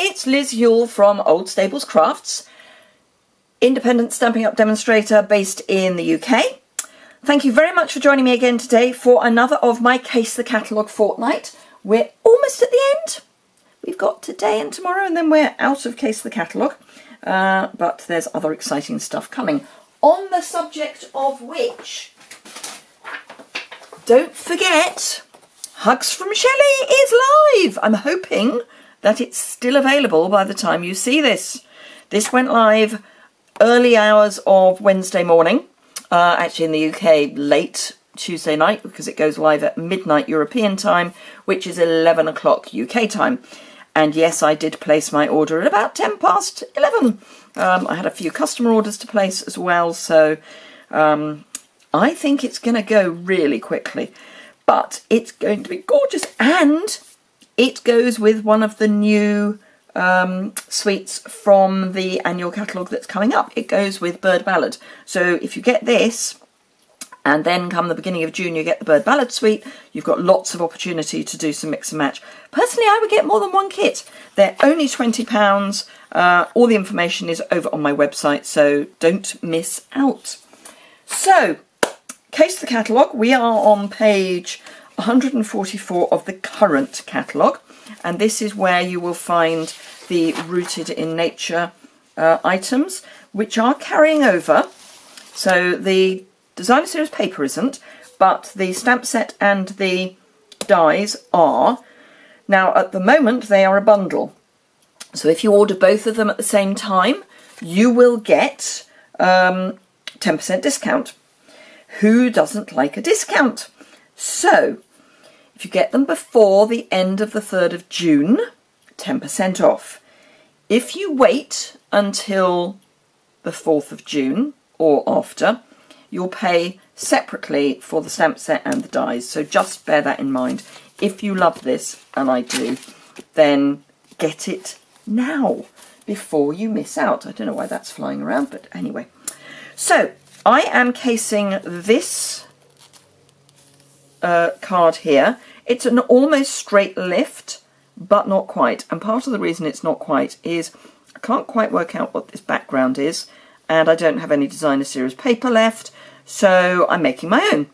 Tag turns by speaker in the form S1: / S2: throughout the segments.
S1: it's Liz Yuille from Old Stables Crafts, independent Stampin' Up! Demonstrator based in the UK. Thank you very much for joining me again today for another of my Case the Catalogue fortnight. We're almost at the end. We've got today and tomorrow and then we're out of Case the Catalogue, but there's other exciting stuff coming. On the subject of which, don't forget, Hugs from Shelley is live. I'm hoping that it's still available by the time you see this. This went live early hours of Wednesday morning, actually in the UK late Tuesday night, because it goes live at midnight European time, which is 11 o'clock UK time. And yes, I did place my order at about 10 past 11. I had a few customer orders to place as well, so I think it's going to go really quickly. But it's going to be gorgeous, and it goes with one of the new suites from the annual catalogue that's coming up. It goes with Bird Ballad. So if you get this, and then come the beginning of June you get the Bird Ballad suite, you've got lots of opportunity to do some mix and match. Personally, I would get more than one kit. They're only £20. All the information is over on my website, so don't miss out. So, Case the Catalogue, we are on page 144 of the current catalogue, and this is where you will find the Rooted in Nature items, which are carrying over. So the Designer Series paper isn't, but the stamp set and the dies are. Now at the moment they are a bundle, so if you order both of them at the same time you will get 10% discount. Who doesn't like a discount? So if you get them before the end of the 3rd of June, 10% off. If you wait until the 4th of June or after, you'll pay separately for the stamp set and the dies. So just bear that in mind. If you love this, and I do, then get it now before you miss out. I don't know why that's flying around, but anyway. So I am casing this card here. It's an almost straight lift, but not quite. And part of the reason it's not quite is I can't quite work out what this background is, and I don't have any Designer Series paper left, so I'm making my own.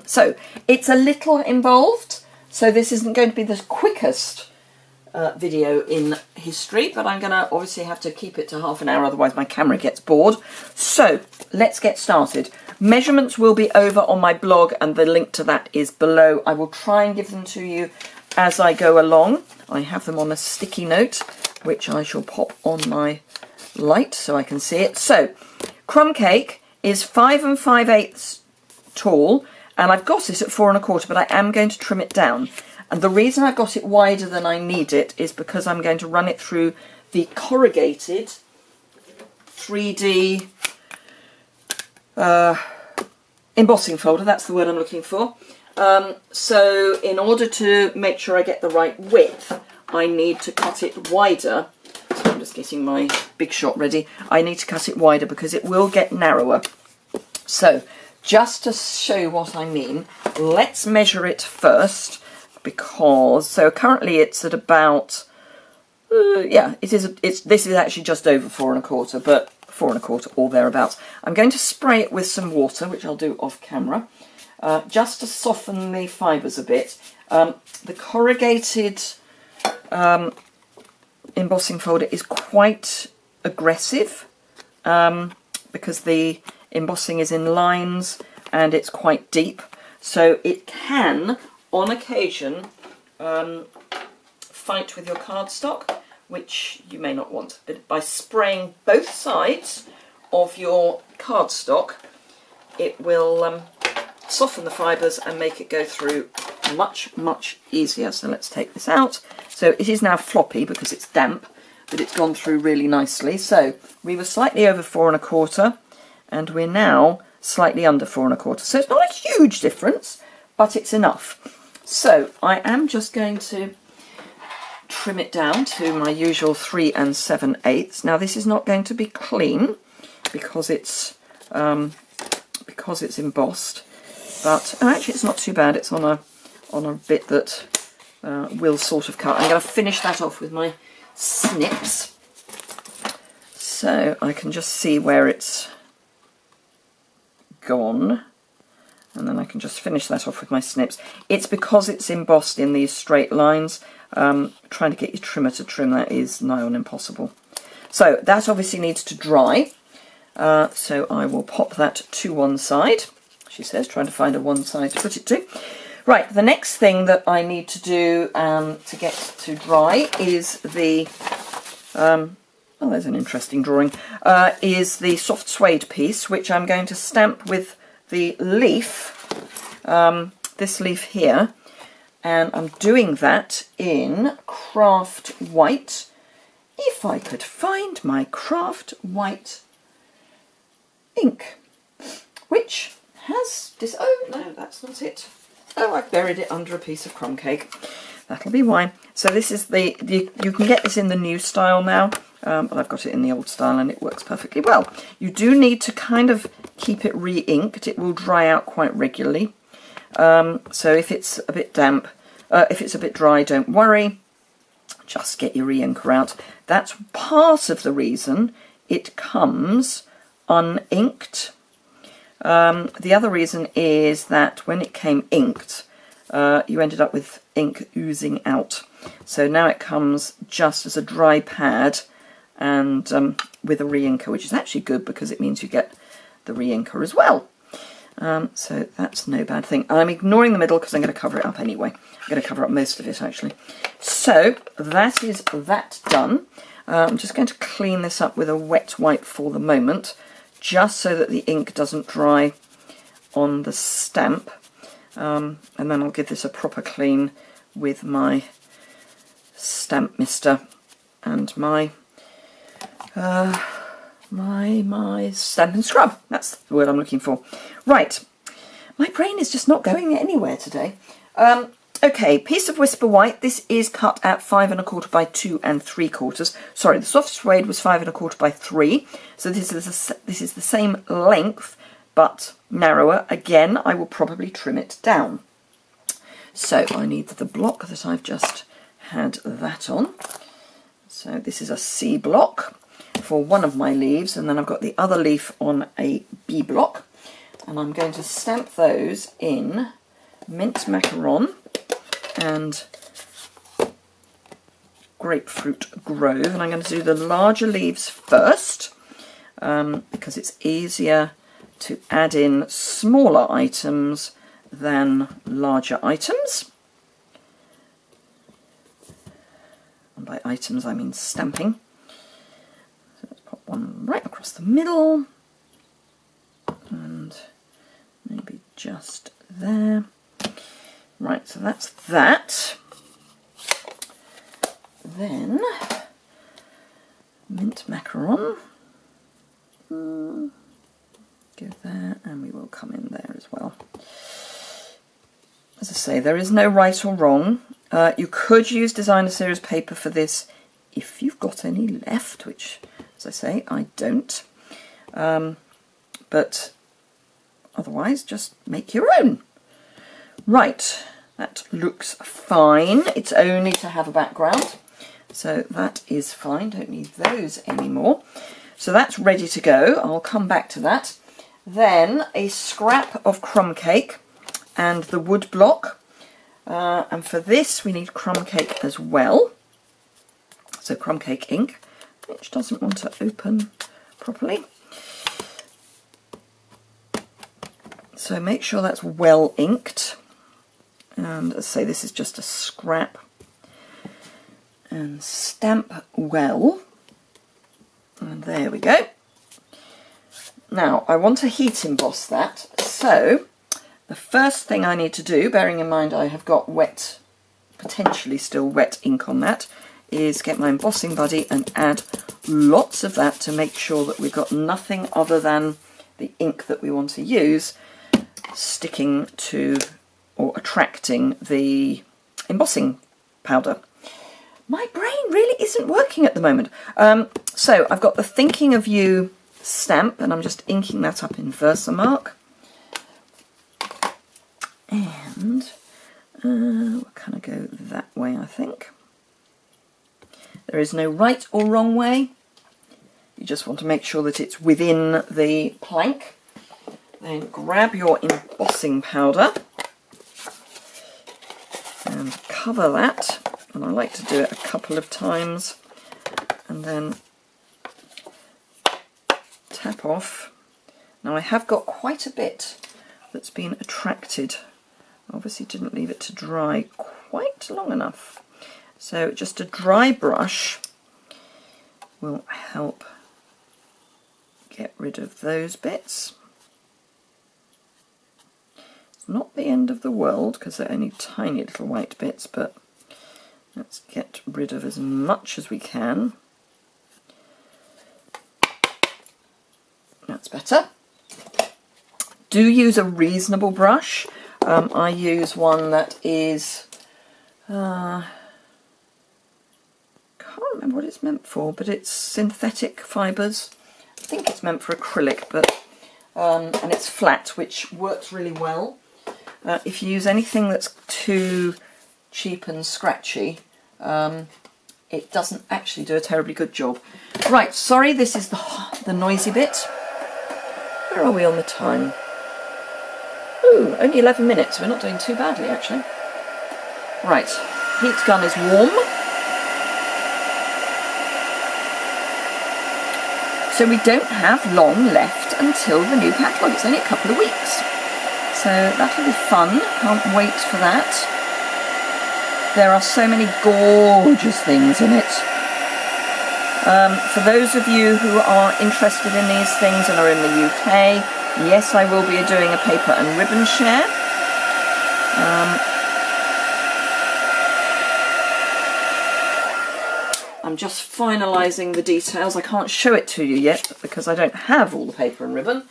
S1: So it's a little involved, so this isn't going to be the quickest video in history, but I'm going to obviously have to keep it to half an hour, otherwise my camera gets bored. So let's get started. Measurements will be over on my blog, and the link to that is below. I will try and give them to you as I go along. I have them on a sticky note, which I shall pop on my light so I can see it. So crumb cake is 5 5/8 tall, and I've got it at 4 1/4, but I am going to trim it down. And the reason I've got it wider than I need it is because I'm going to run it through the corrugated 3D embossing folder. That's the word I'm looking for. So in order to make sure I get the right width, I need to cut it wider. So I'm just getting my Big Shot ready. I need to cut it wider because it will get narrower. So just to show you what I mean, let's measure it first. Because so currently it's at about yeah, this is actually just over 4 1/4, but 4 1/4 or thereabouts. I'm going to spray it with some water, which I'll do off camera, just to soften the fibres a bit. The corrugated embossing folder is quite aggressive because the embossing is in lines and it's quite deep, so it can on occasion fight with your cardstock, which you may not want. But by spraying both sides of your cardstock, it will soften the fibres and make it go through much, much easier. So let's take this out. So it is now floppy because it's damp, but it's gone through really nicely. So we were slightly over 4 1/4, and we're now slightly under 4 1/4. So it's not a huge difference, but it's enough. So I am just going to trim it down to my usual 3 7/8. Now this is not going to be clean because it's embossed, but actually it's not too bad. It's on a bit that will sort of cut. I'm going to finish that off with my snips, so I can just see where it's gone, and then I can just finish that off with my snips. It's because it's embossed in these straight lines. Trying to get your trimmer to trim that is nigh on impossible. So that obviously needs to dry. So I will pop that to one side. She says, trying to find a one side to put it to. Right, the next thing that I need to do to get to dry is the, oh, there's an interesting drawing, is the soft suede piece, which I'm going to stamp with the leaf, this leaf here, and I'm doing that in craft white. If I could find my craft white ink, which has this, oh no, that's not it. Oh, I've buried it under a piece of crumb cake. That'll be why. So this is the you can get this in the new style now, but I've got it in the old style and it works perfectly well. You do need to kind of keep it re-inked. It will dry out quite regularly. So if it's a bit damp, if it's a bit dry, don't worry. Just get your re-inker out. That's part of the reason it comes uninked. The other reason is that when it came inked, you ended up with ink oozing out. So now it comes just as a dry pad and with a re-inker, which is actually good because it means you get the re-inker as well. So that's no bad thing. I'm ignoring the middle because I'm going to cover it up anyway. I'm going to cover up most of it actually. So that is that done. I'm just going to clean this up with a wet wipe for the moment, just so that the ink doesn't dry on the stamp. And then I'll give this a proper clean with my stamp mister and my my stamp and scrub. That's the word I'm looking for. Right, my brain is just not going anywhere today. Okay, piece of Whisper White. This is cut at 5 1/4 by 2 3/4. Sorry, the soft suede was 5 1/4 by 3. So this is the same length but narrower. Again, I will probably trim it down. So I need the block that I've just had that on. So this is a C block for one of my leaves, and then I've got the other leaf on a B block, and I'm going to stamp those in mint macaron and grapefruit grove, and I'm going to do the larger leaves first because it's easier to add in smaller items than larger items. And by items I mean stamping. So let's pop one right across the middle and maybe just there. Right, so that's that. Then mint macaron. Go there, and we will come in there as well. As I say, there is no right or wrong. You could use designer series paper for this if you've got any left, which, as I say, I don't. But otherwise, just make your own. Right, that looks fine. It's only to have a background, so that is fine. Don't need those anymore. So that's ready to go. I'll come back to that. Then a scrap of crumb cake and the wood block. And for this we need crumb cake as well. So crumb cake ink, which doesn't want to open properly. So make sure that's well inked. And as I say, this is just a scrap. And stamp well. And there we go. Now, I want to heat emboss that, so the first thing I need to do, bearing in mind I have got wet, potentially still wet ink on that, is get my embossing buddy and add lots of that to make sure that we've got nothing other than the ink that we want to use sticking to or attracting the embossing powder. My brain really isn't working at the moment. So I've got the Thinking of You stamp, and I'm just inking that up in Versamark. And We'll kind of go that way, I think. There is no right or wrong way. You just want to make sure that it's within the plank. Then grab your embossing powder and cover that. And I like to do it a couple of times and then tap off. Now I have got quite a bit that's been attracted. Obviously didn't leave it to dry quite long enough. So just a dry brush will help get rid of those bits. It's not the end of the world because they're only tiny little white bits, but let's get rid of as much as we can. That's better. Do use a reasonable brush. I use one that is, can't remember what it's meant for, but it's synthetic fibres. I think it's meant for acrylic, but and it's flat, which works really well. If you use anything that's too cheap and scratchy, it doesn't actually do a terribly good job. Right, sorry, this is the noisy bit. Where are we on the time? Ooh, only 11 minutes. We're not doing too badly, actually. Right, heat gun is warm. So we don't have long left until the new catalogue. It's only a couple of weeks. So that'll be fun. Can't wait for that. There are so many gorgeous things in it. For those of you who are interested in these things and are in the UK, yes, I will be doing a paper and ribbon share. I'm just finalising the details. I can't show it to you yet because I don't have all the paper and ribbon.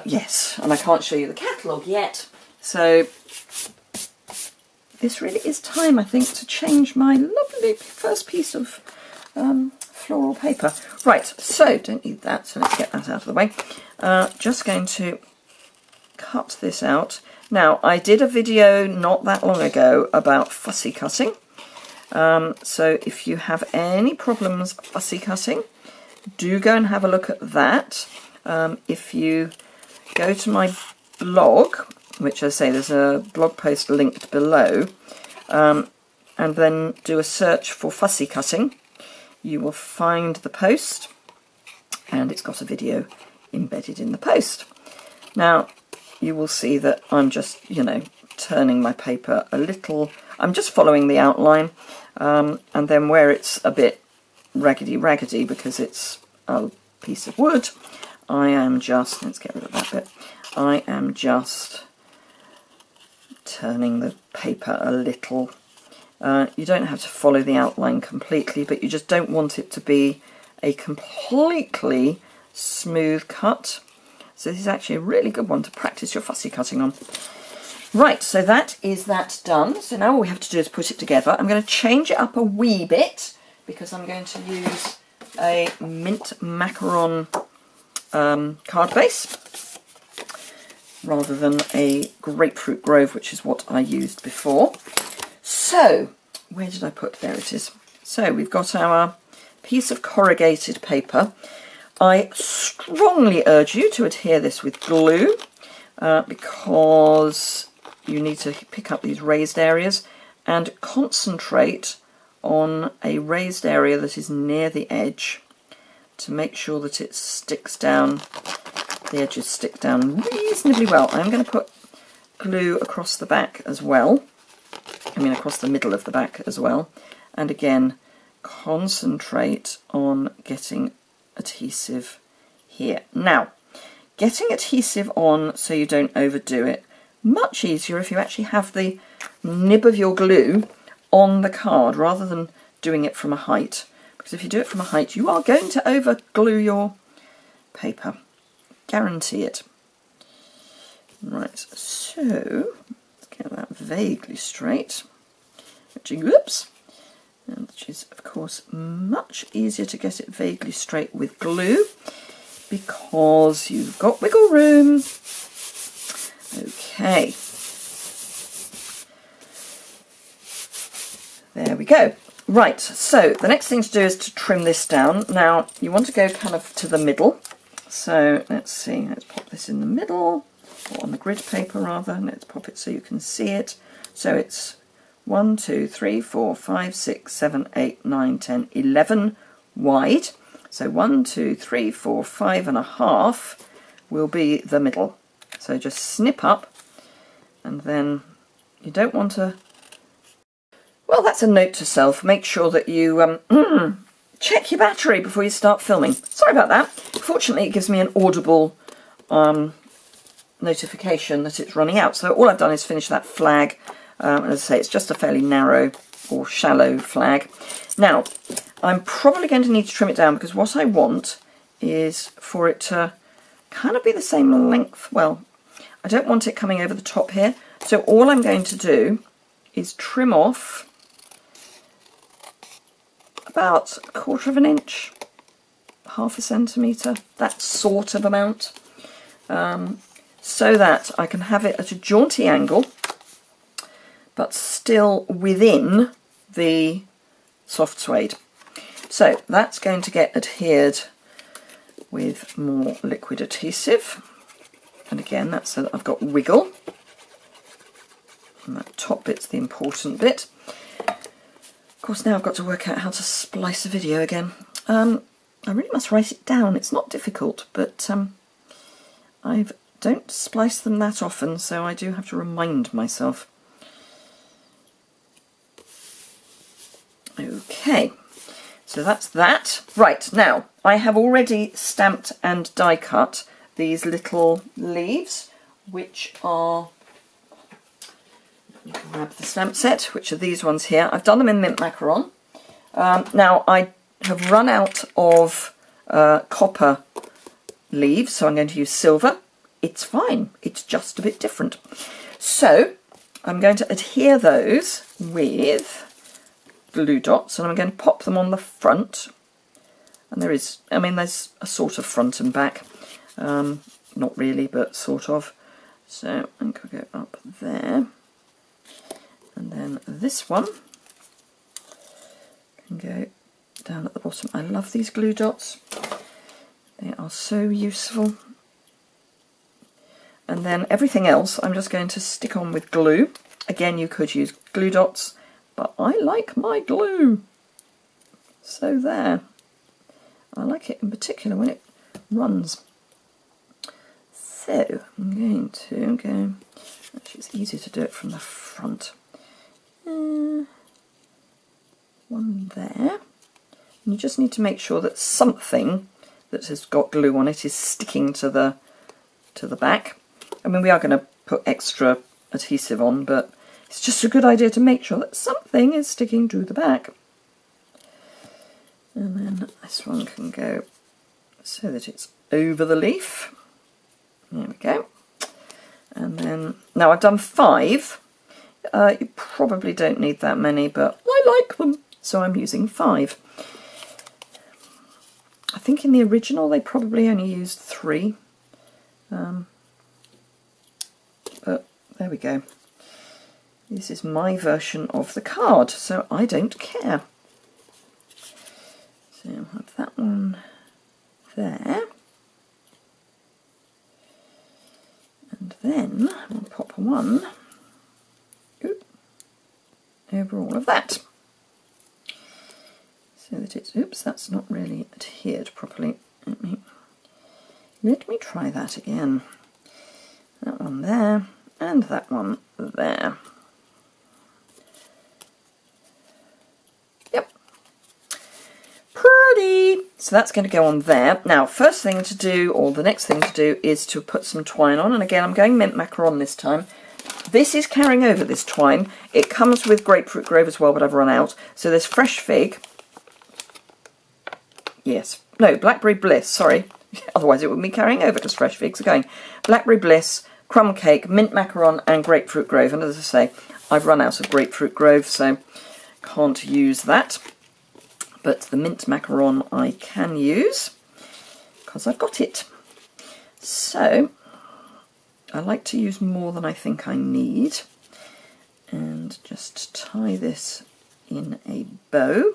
S1: Yes, and I can't show you the catalogue yet. So this really is time, I think, to change my lovely first piece of floral paper. Right, so don't need that, so let's get that out of the way. Just going to cut this out. Now, I did a video not that long ago about fussy cutting. So if you have any problems fussy cutting, do go and have a look at that. If you go to my blog, which I say there's a blog post linked below, and then do a search for fussy cutting, you will find the post, and it's got a video embedded in the post. Now, you will see that I'm just, turning my paper a little. I'm just following the outline, and then where it's a bit raggedy because it's a piece of wood, I am just, let's get rid of that bit, I am just turning the paper a little. You don't have to follow the outline completely, but you just don't want it to be a completely smooth cut. So this is actually a really good one to practice your fussy cutting on. Right, so that is that done. So now all we have to do is put it together. I'm going to change it up a wee bit because I'm going to use a mint macaron card base rather than a grapefruit grove, which is what I used before. So, where did I put? There it is. So we've got our piece of corrugated paper. I strongly urge you to adhere this with glue because you need to pick up these raised areas and concentrate on a raised area that is near the edge to make sure that it sticks down, the edges stick down reasonably well. I'm going to put glue across the back as well, across the middle of the back as well, and again concentrate on getting adhesive here. Now, getting adhesive on so you don't overdo it, much easier if you actually have the nib of your glue on the card rather than doing it from a height, because if you do it from a height you are going to over glue your paper, guarantee it. Right, so let's get that vaguely straight, which is of course much easier to get it vaguely straight with glue because you've got wiggle room Okay. There we go. Right, so the next thing to do is to trim this down. Now, you want to go kind of to the middle. So, let's see, let's pop this in the middle, or on the grid paper rather. Let's pop it so you can see it. So it's 1, 2, 3, 4, 5, 6, 7, 8, 9, 10, 11 wide. So 1, 2, 3, 4, 5 and a half will be the middle. So just snip up, and then you don't want to... Well, that's a note to self. Make sure that you check your battery before you start filming. Sorry about that. Fortunately, it gives me an audible notification that it's running out. So all I've done is finish that flag. As I say, it's just a fairly narrow or shallow flag. Now, I'm probably going to need to trim it down because what I want is for it to kind of be the same length. Well, I don't want it coming over the top here. So all I'm going to do is trim off about 1/4 of an inch, 1/2 centimetre, that sort of amount, so that I can have it at a jaunty angle, but still within the soft suede. So that's going to get adhered with more liquid adhesive, and again that's so that I've got wiggle, and that top bit's the important bit. Of course, now I've got to work out how to splice a video again. I really must write it down. It's not difficult, but I don't splice them that often, so I do have to remind myself. Okay, so that's that. Right, now, I have already stamped and die cut these little leaves, which are... grab the stamp set, which are these ones here. I've done them in mint macaron. Now I have run out of copper leaves, so I'm going to use silver. It's fine, it's just a bit different. So I'm going to adhere those with glue dots, and I'm going to pop them on the front. And there is, I mean, there's a sort of front and back. Not really, but sort of. So I'm going to go up there. And then this one can go down at the bottom. I love these glue dots. They are so useful. And then everything else I'm just going to stick on with glue. Again, you could use glue dots, but I like my glue. So there. I like it in particular when it runs. So I'm going to go... Actually, it's easier to do it from the front. One there, and you just need to make sure that something that has got glue on it is sticking to the back. I mean, we are going to put extra adhesive on, but it's just a good idea to make sure that something is sticking to the back. And then this one can go so that it's over the leaf. There we go. And then, now I've done 5. You probably don't need that many, but I like them, so I'm using 5. I think in the original they probably only used 3. But there we go. This is my version of the card, so I don't care. So I'll have that one there. And then I'll pop one over all of that, so that it's, oops, that's not really adhered properly. Let me try that again. That one there, and that one there. Yep. Pretty! So that's going to go on there. Now, first thing to do, or the next thing to do, is to put some twine on, and again, I'm going mint macaron this time. This is carrying over, this twine. It comes with grapefruit grove as well, but I've run out. So there's fresh fig. Yes. No, blackberry bliss, sorry. Otherwise it would be carrying over because fresh figs are going. Blackberry bliss, crumb cake, mint macaron and grapefruit grove. And as I say, I've run out of grapefruit grove, so can't use that. But the mint macaron I can use because I've got it. So... I like to use more than I think I need, and just tie this in a bow.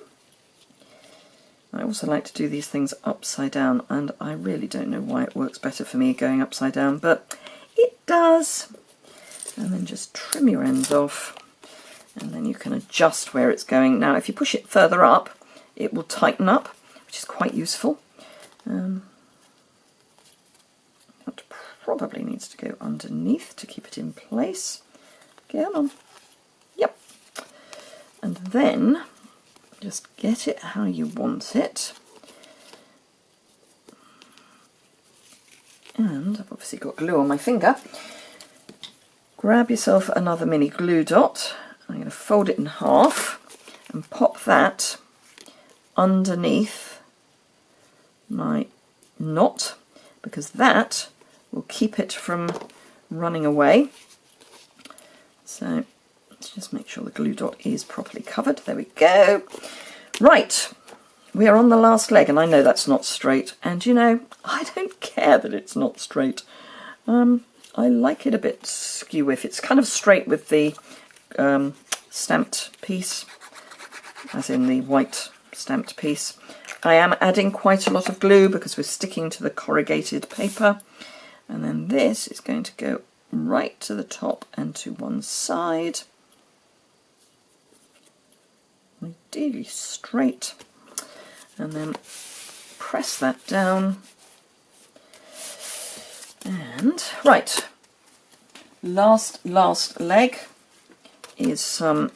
S1: I also like to do these things upside down, and I really don't know why it works better for me going upside down, but it does. And then just trim your ends off, and then you can adjust where it's going. Now if you push it further up, it will tighten up, which is quite useful. That probably needs to go underneath to keep it in place. Come on. Yep. And then just get it how you want it. And I've obviously got glue on my finger. Grab yourself another mini glue dot. I'm going to fold it in half and pop that underneath my knot, because that will keep it from running away. So let's just make sure the glue dot is properly covered. There we go. Right, we are on the last leg, and I know that's not straight, and you know, I don't care that it's not straight. I like it a bit skew if it's kind of straight with the stamped piece, as in the white stamped piece. I am adding quite a lot of glue because we're sticking to the corrugated paper, and then this is going to go right to the top and to one side, ideally straight, and then press that down. And right, last leg is some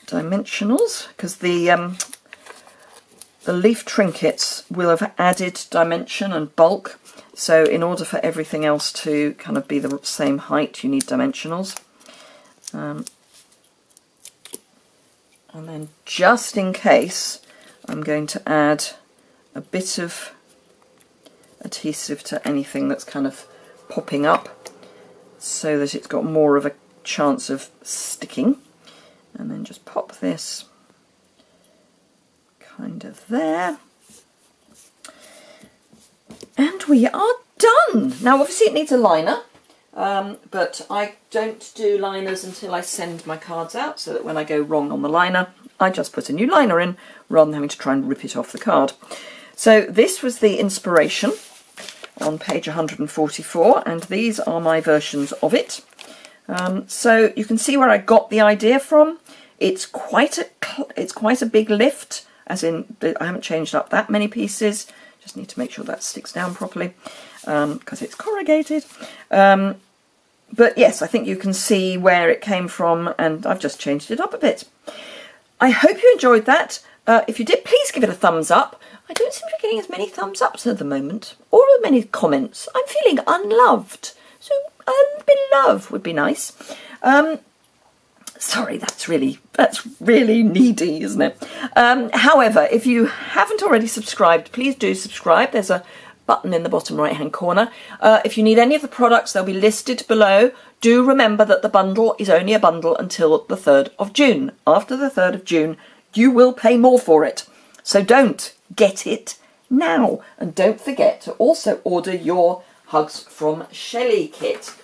S1: dimensionals, because the leaf trinkets will have added dimension and bulk, so in order for everything else to kind of be the same height, you need dimensionals. And then just in case, I'm going to add a bit of adhesive to anything that's kind of popping up, so that it's got more of a chance of sticking. And then just pop this kind of there, and we are done. Now obviously it needs a liner, but I don't do liners until I send my cards out, so that when I go wrong on the liner, I just put a new liner in rather than having to try and rip it off the card. So this was the inspiration on page 144, and these are my versions of it. So you can see where I got the idea from. It's quite a big lift, as in I haven't changed up that many pieces. Just need to make sure that sticks down properly, because it's corrugated. But yes, I think you can see where it came from, and I've just changed it up a bit. I hope you enjoyed that. If you did, please give it a thumbs up. I don't seem to be getting as many thumbs ups at the moment, or as many comments. I'm feeling unloved, so a bit of love would be nice. Sorry, that's really needy, isn't it? However, if you haven't already subscribed, please do subscribe. There's a button in the bottom right hand corner. If you need any of the products, they'll be listed below. Do remember that the bundle is only a bundle until the 3rd of June. After the 3rd of June, you will pay more for it. So don't get it now. And don't forget to also order your Hugs from Shelley kit.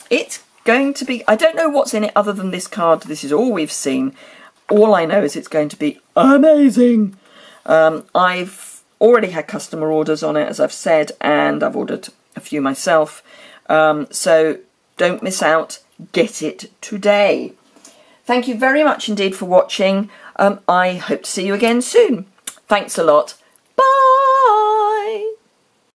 S1: It's going to be, I don't know what's in it other than this card. This is all we've seen. All I know is it's going to be amazing. I've already had customer orders on it, as I've said, and I've ordered a few myself. So don't miss out. Get it today. Thank you very much indeed for watching. I hope to see you again soon. Thanks a lot.